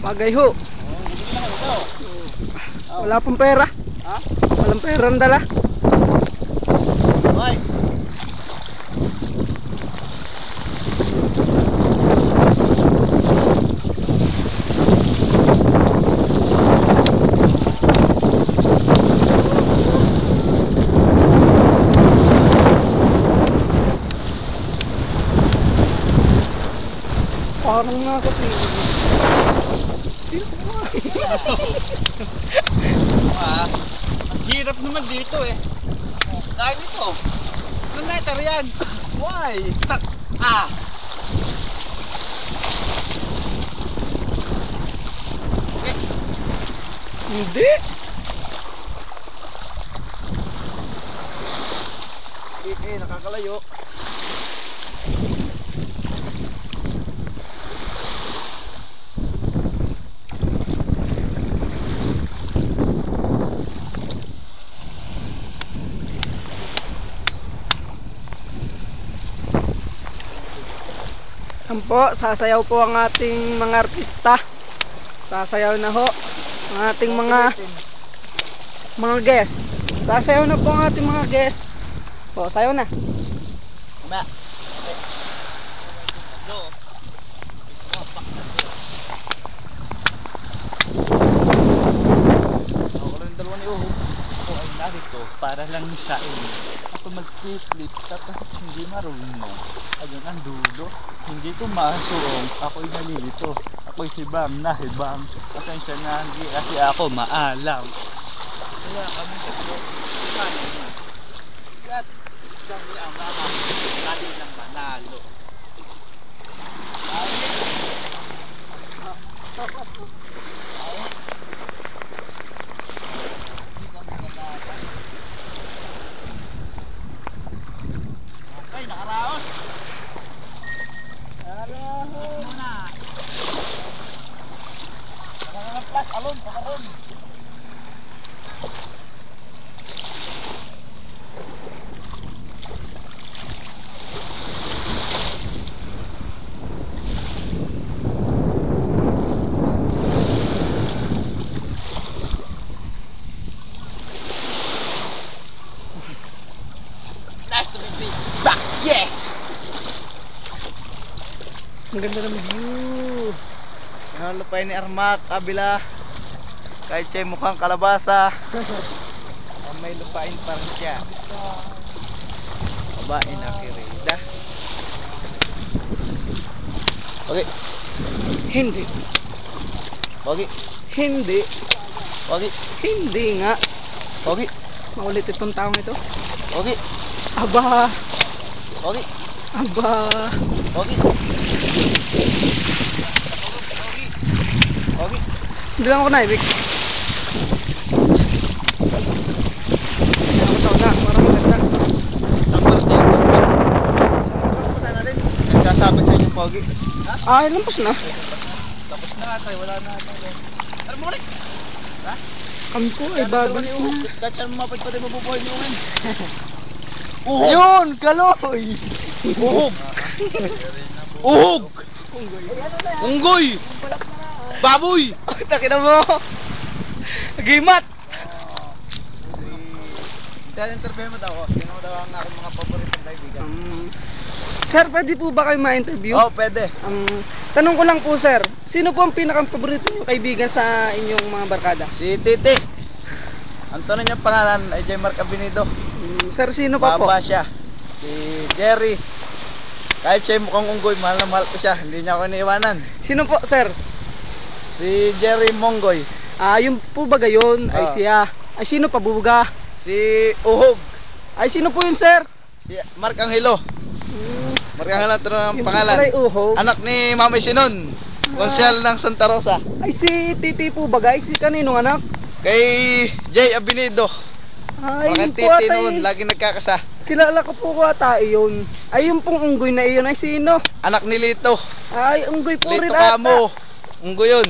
Bagay ho. Wala pong pera. Ha? Walang pera ang dala. Hoy. Parang nasa sili. Ang hirap naman dito eh. Dahil ito. Anong letter yan? Why? Ah! Okay. Hindi. Nakakalayo. Yan po, sasayaw po ang ating mga artista. Sasayaw na ho ang ating mga guest. Sasayaw na po ang ating mga guest. O, sayaw na. Ma. Ako lang dalawa ni Uho. Ako ay narito para lang sa inyo. Ako mag-flip tapos hindi marunong. Ayun ang dulo. Hindi tumasong. Ako'y nalilito. Ako'y hibang na hibang. Pasensya na hindi kasi ako maalam. Kaya kami tatlo. Paano na? Kat. Kami ang mga lali ng manalo. Okay, nakaraos. Muna. Nakaraos plus alon, pakaron. Yeah! Ang ganda ng view. Ang lupay ni Armak, kabila. Kahit siya'y mukhang kalabasa. May lupain pa rin siya. Babae na kirida. Okay. Hindi. Okay. Hindi. Okay. Hindi nga. Okay. Maulit itong taong ito. Okay. Aba. Okay. Aba. Okay. Okay. Hindi lang ako naibig. Hindi ako sa una. Parang maganda. Saan natin? Nagsasabi sa inyo, Pogi. Ha? Ah, lampos na. Tapos na tayo, wala na tayo. Tara mo ulit. Ha? Kami po ay bago. Kahit saan mapad pa tayo mabubuhay ni Uwin. Ayun! Kaloy! Uhog! Uhog! Unggoy! Baboy! Takina mo. Gimat. Interview mo daw ako. Sino daw ang aking mga paboritong kaibigan? Sir, pwede po ba kayo ma-interview? Oo, pwede. Tanong ko lang po, sir. Sino po ang pinaka-paborito niyong kaibigan sa inyong mga barkada? Si Titi. Ang tunay niyang pangalan ay J. Mark Abinido. Sir, sino pa po? Baba siya. Si Jerry. Kahit siya mukhang unggoy, mahal na mahal ko siya. Hindi niya ako iniiwanan. Sino po, sir? Si Jerry Monggoy. Yung po ba gayon? Ay siya. Ay sino pa buga? Si Uhog. Ay sino po yun, sir? Si Mark Angelo. Mark Angelo ito ang Yung pangalan. pala yung Uhog. Anak ni Mama Sinon. Konsyal ng Santa Rosa. Ay si Titi po ba guys? Si kaninong anak? Kay J. Abinido. Ay Mga yun po Titi ata noon, lagi nagkakasa. kilala ko po ata iyon. Ay yung pong unggoy na iyon ay sino? Anak ni Lito. Ay unggoy po rin Lito ata. Kamo. Unggoy yun.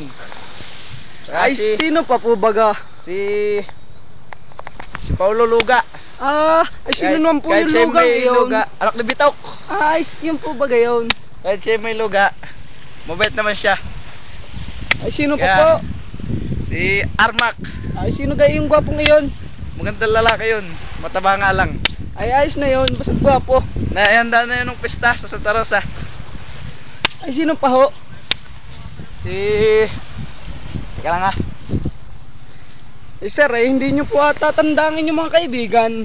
Saka Ay sino pa po baga? si Paulo Luga. Ay sino naman po kahit yung siya lugang may iyon? luga. Anak ni Bitok. Ay yun po ba gayon? Kahit siya may luga. Mabait naman siya. Ay, sino pa Yan. po? Si Armac. Ay, sino kayo yung gwapong iyon? Magandang lalaki yun. Mataba nga lang. Ay, ayos na yun. Basta't gwapo. Naihanda na yun ng pista sa Santa Rosa. Ay, sino pa ho? Si... Teka lang ha. Eh, sir, hindi nyo po ata tandangin yung mga kaibigan.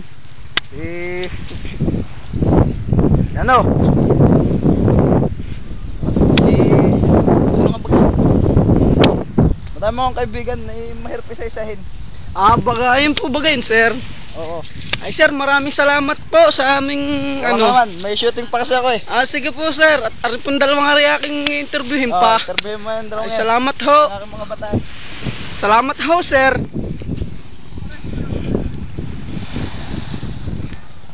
Si... Ano? Si... Sino nga ba? Madami akong kaibigan na mahirap isa-isahin. Ah, baga, ayun po ba yun, sir? Oo. Ay, sir, maraming salamat po sa aming, Ano naman, may shooting pa kasi ako eh. Ah, sige po, sir. At ari pong dalawang hari aking interviewin pa. Interview mo yung dalawang Ay, salamat ho. Ang aking mga bataan. Salamat ho, sir.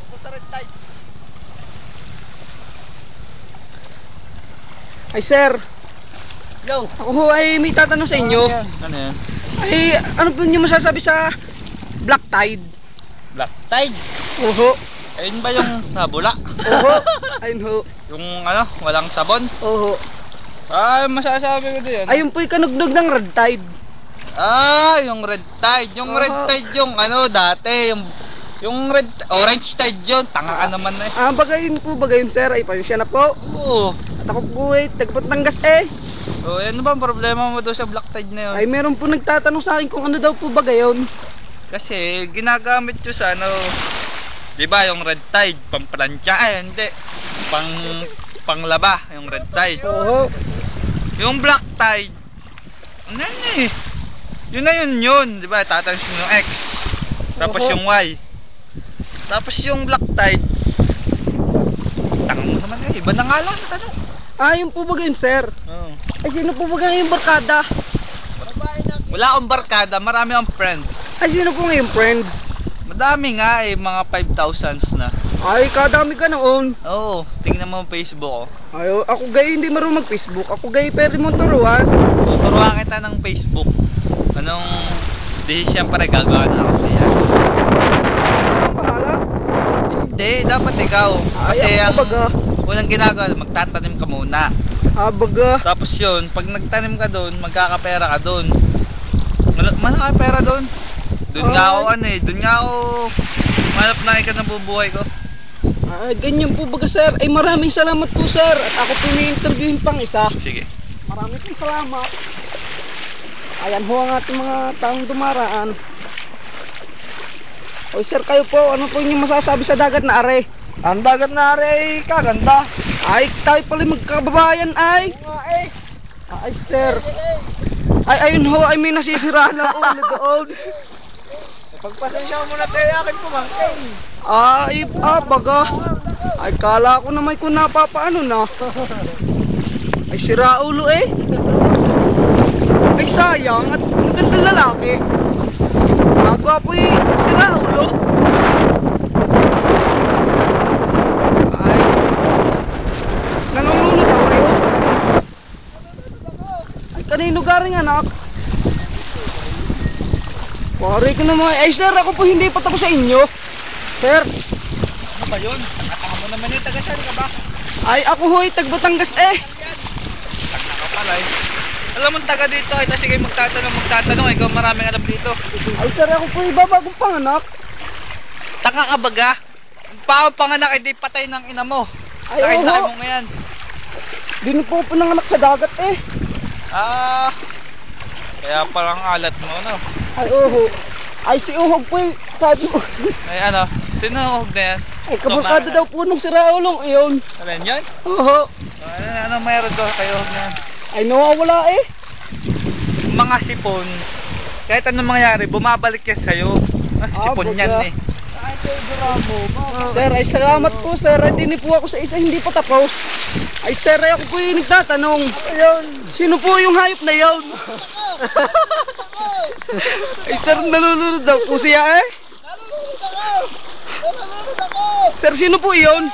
Ako sa red tide. Ay, sir. Yo! Ako ho ay may tatanong sa inyo. Ano yan? Ay, ano po nyo masasabi sa Black Tide? Black tide. Oho. Ayun ba yung nabula? Oho. Ayun ho. Yung ano, walang sabon? Oho. Ah, masasabi ko din. Ayun po'y kanugnog ng Red Tide. Ah, yung red tide. Yung red Oo. tide yung ano dati, yung red orange tide yun. Tanga ka naman na eh. Ah, bagayin po, bagayin, sir. Ay, pasensya na po. Oo. At ako po ay tagpatanggas eh. Oh, ano ba ang problema mo doon sa black tide na yun? Ay, meron po nagtatanong sa akin kung ano daw po bagayon. Kasi ginagamit ko sa ano, 'di ba, yung red tide, pamplansya hindi. Panglaba yung red tide. Oho. Yung black tide, ano yun eh? Yun na yun, 'di ba? Tatansya yung X. Tapos Oho. yung Y. Tapos yung black tide. Tanga mo naman eh, iba na nga lang tanong. Ah, yun po bagayon, sir. Oo. Ay, sino po bagayon yung barkada? Wala akong barkada, marami akong friends. Ay, sino po ngayon, friends? Madami nga eh, mga 5,000s na. Ay, kadami ka noon. Oo, tingnan mo ang Facebook ko. Ay, ako gay, hindi marunong mag-Facebook. Ako gay, pero mo turuan. Tuturuan kita ng Facebook. Anong desisyon para gagawa na ako niya? Ang bahala. Hindi, dapat ikaw. Kasi Ay, ang ako baga. unang ginagawa, magtatanim ka muna. Ah, baga. Tapos yun, pag nagtanim ka doon, magkakapera ka doon. Manakapera doon. Doon nga ako Ay. ano eh, doon nga ako manap na ikat ng bubuhay ko. Ah, ganyan po baga, sir. Ay, maraming salamat po, sir. At ako po may interviewin pang isa. Sige. Maraming pong salamat. Ayan ho ang ating mga taong dumaraan. O, sir, kayo po, ano po inyong masasabi sa dagat na are? Ang dagat na ay kaganda. Ay, tayo pala magkababayan ay. Ay, sir. Ay, ayun ho, ay may nasisirahan ng ulo doon. Pagpasensya mo na tayo akin pumangkin. Ay, baga. Ay, kala ko na may kung napapaano na. Ay, sira ulo eh. Ay, sayang at magandang lalaki. Agwa po eh, sira ulo. Ay, nangungulo daw kayo. Ay, kanino garing anak? Pare ko naman. Ay, sir, ako po hindi pa tapos sa inyo. Sir. Ano ba yun? Nakatanga mo naman yung tagasan ka ba? Ay, ako ho'y tag-Batangas eh. Tanga ka pala eh. Alam mo taga dito, ay sige magtatanong, ikaw maraming alam dito. Ay, sir, ako po'y babagong panganak. Tanga ka baga? Ang panganak, hindi patay ng ina mo. Ay, Sakit oo. mo ngayon. Di na po pananganak sa dagat eh. Ah, kaya parang alat mo, no? Ay, oho. Ay, si Uhog po eh. Sabi mo. Ay ano, sinuhog na yan? Ay, kabarkada daw po nung siraulong iyon. Alam yan? Oho. Ano mayroon doon kayo na? Ay, nawawala eh. Mga sipon, kahit anong mangyari, bumabalik yan sa'yo. Sipon baga. yan eh. Sir, ay salamat po, sir. Ay, dini po ako sa isa hindi pa tapos. Ay, sir, ay ako po yung nagtatanong. Ayun. Sino po yung hayop na yun? Ay, sir, nalulunod daw po siya eh. Sir, sino po yun?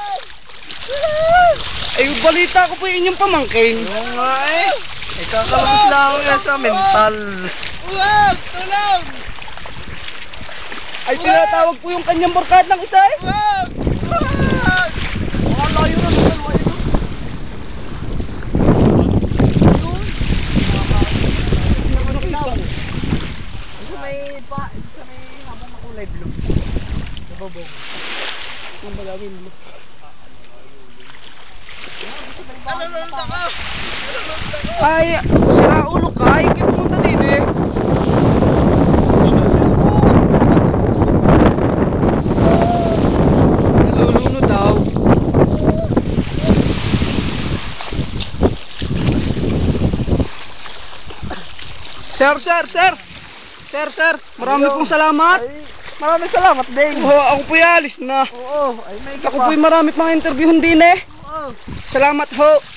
Ay, balita ko po yung inyong pamangkin. Oo nga eh. Ikakalakas lang ako yan sa mental. Tulong! Ay, tinatawag po yung kanyang barkadang isa eh. Wag! Ang layo na naman, layo. bubong. Ang malawin mo. Nalulunod ako! Ay, sira ulo ka. Ay, kayo pumunta din eh. Naluluno daw. Sir, marami pong salamat. Maraming salamat din. Ako po alis na. Oo, ay may Ako po'y marami pang interview din eh. Oo. Salamat ho.